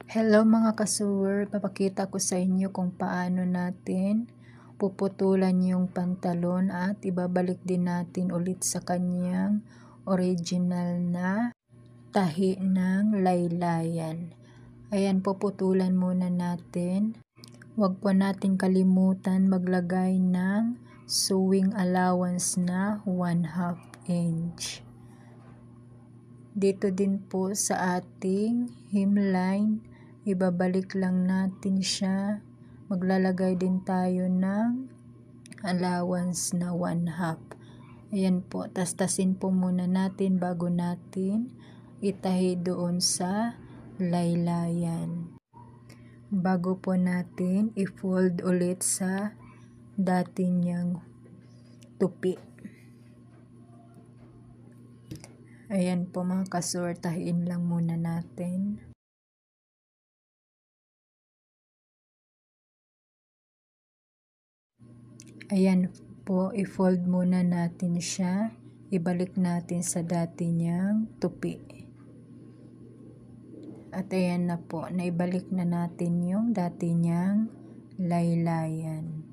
Hello mga kasuwer, papakita ko sa inyo kung paano natin puputulan yung pantalon at ibabalik din natin ulit sa kanyang original na tahi ng laylayan. Ayan, puputulan muna natin. Huwag po natin kalimutan maglagay ng sewing allowance na 1/2 inch. Dito din po sa ating hemline, ibabalik lang natin siya. Maglalagay din tayo ng allowance na 1/2. Ayan po, tastasin po muna natin bago natin itahi doon sa laylayan. Bago po natin i-fold ulit sa dati niyang tupi. Ayan po mga kasuwer, tahiin lang muna natin. Ayan po, i-fold muna natin siya. Ibalik natin sa dati niyang tupi. At ayan na po, naibalik na natin yung dati niyang laylayan.